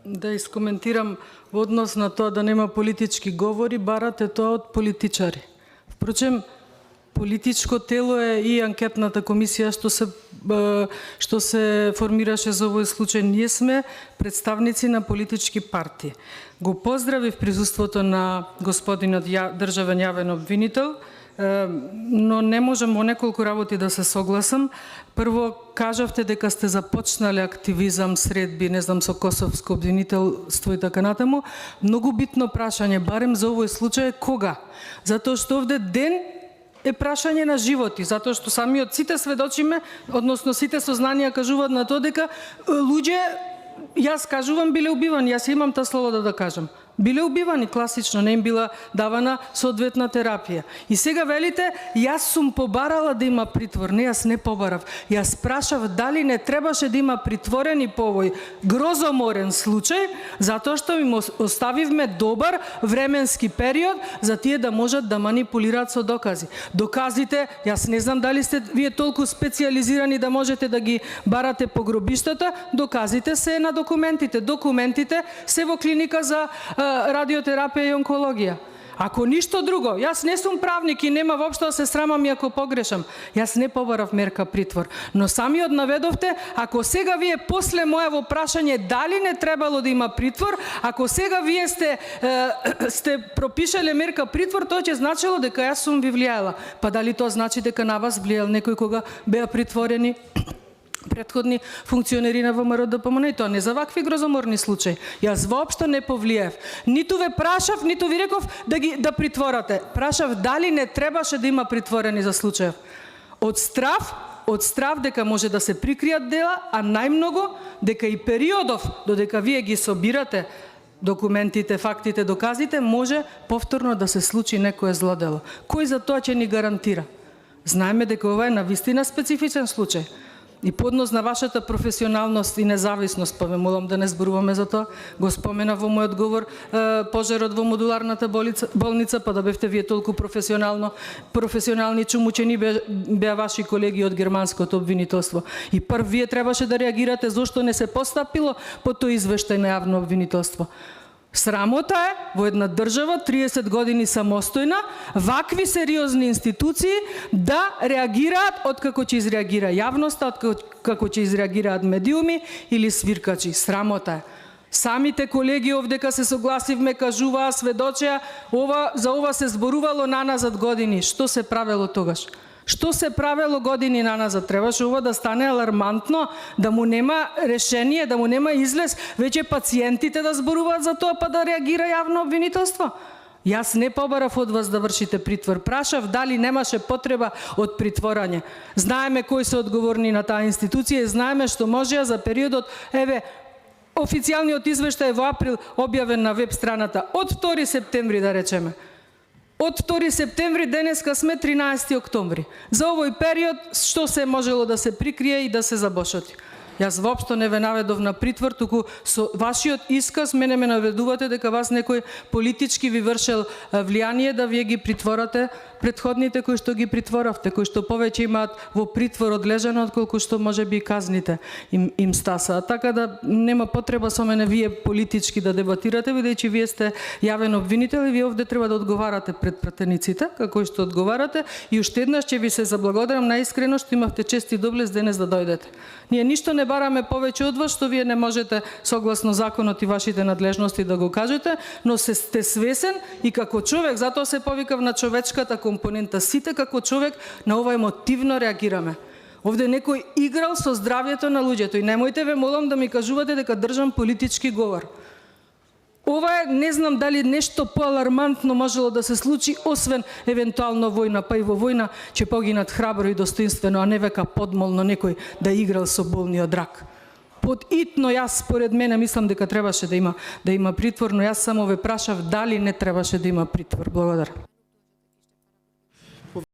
да искоментирам во однос на тоа да нема политички говори, барате тоа од политичари. Впрочем, политичко тело е и анкетната комисија што се формираше за овој случај. Ние сме представници на политички партии. Го поздравив присуството на господинот државен јавен обвинител, но не можам во неколку работи да се согласам. Прво, кажавте дека сте започнале активизам, средби, не знам, со косовско обвинителство и така натаму. Многу битно прашање, барем за овој случај, кога? Затоа што овде ден е прашање на животи, затоа што самиот сите сведочиме, односно сите сознанија кажуваат на тоа дека луѓе, јас кажувам, биле убивани, јас имам таа слобода да кажам. Биле убивани класично, не им била давана соодветна терапија. И сега велите, јас сум побарала да има притвор. Не, јас не побарав. Јас прашав дали не требаше да има притворени по овој грозоморен случај, затоа што им оставивме добар временски период за тие да можат да манипулираат со докази. Доказите, јас не знам дали сте вие толку специализирани да можете да ги барате по гробиштата, доказите се на документите. Документите се во клиника за радиотерапија и онкологија. Ако ништо друго, јас не сум правник и нема воопшто да се срамам и ако погрешам. Јас не побарав мерка притвор. Но самиот наведовте, ако сега вие после моево прашање дали не требало да има притвор, ако сега вие сте пропишале мерка притвор, тоа ќе значило дека јас сум ви влијаела. Па дали тоа значи дека на вас влијал некој кога беа притворени претходни функционери на ВМРО ДПМН, и тоа не за вакви грозоморни случаи. Јас воопшто не повлиев. Ниту ве прашав, ниту ви реков да притворате. Прашав дали не требаше да има притворени за случаев. Од страв дека може да се прикријат дела, а најмногу дека и периодов додека вие ги собирате документите, фактите, доказите, може повторно да се случи некое злодело. Кој за тоа ќе ни гарантира? Знаеме дека ова е навистина специфичен случај. И по однос на вашата професионалност и независност, па ве молам да не зборуваме за тоа, го спомена во мојот говор пожарот во модуларната болница, па да бевте вие толку професионални чумучени беа ваши колеги од германското обвинителство. И прв вие требаше да реагирате зошто не се постапило по тој извештај на јавно обвинителство. Срамота е во една држава 30 години самостојна, вакви сериозни институции да реагираат откако ќе изреагира јавноста, откако ќе изреагираат медиуми или свиркачи. Срамота е. Самите колеги овдека се согласивме, кажуваа, сведочеа, за ова се зборувало наназад години. Што се правело тогаш? Што се правело години наназад? Требаше ова да стане алармантно, да му нема решение, да му нема излез, веќе пациентите да зборуваат за тоа, па да реагира јавно обвинителство. Јас не побарав од вас да вршите притвор. Прашав дали немаше потреба од притворање. Знаеме кои се одговорни на таа институција и знаеме што можеа за периодот, официјалниот извештај во април објавен на веб страната од 2 септември, да речеме. Од 2 септември денеска сме 13 октомври. За овој период што се можело да се прикрие и да се забошоти. Јас воопшто не ве наведов на притвор, туку со вашиот исказ мене ме наведувате дека вас некој политички ви вршел влијание да вие ги притворате претходните кои што ги притворавте, кои што повеќе имаат во притвор одлежано отколку што може би казните им стаса. Така да нема потреба со мене вие политички да дебатирате, бидејќи вие сте јавен обвинител и вие овде треба да одговарате пред пратениците, како што одговарате, и уште еднаш ќе ви се заблагодарам најискрено што имавте чест и доблест денес да дојдете. Ние ништо не бараме повеќе од вас што вие не можете согласно законот и вашите надлежности да го кажете, но сте свесен и како човек, затоа се повикав на човечката компонента. Сите како човек на ова емотивно реагираме. Овде некој играл со здравјето на луѓето и немојте ве молам да ми кажувате дека држам политички говор. Ова е, не знам дали нешто поалармантно можело да се случи, освен евентуално војна, па и во војна ќе погинат храбро и достоинствено, а не века подмолно некој да играл со болниот рак. Подитно јас, според мене, мислам дека требаше да има притвор, но јас само ве прашав дали не требаше да има притвор. Благодарам.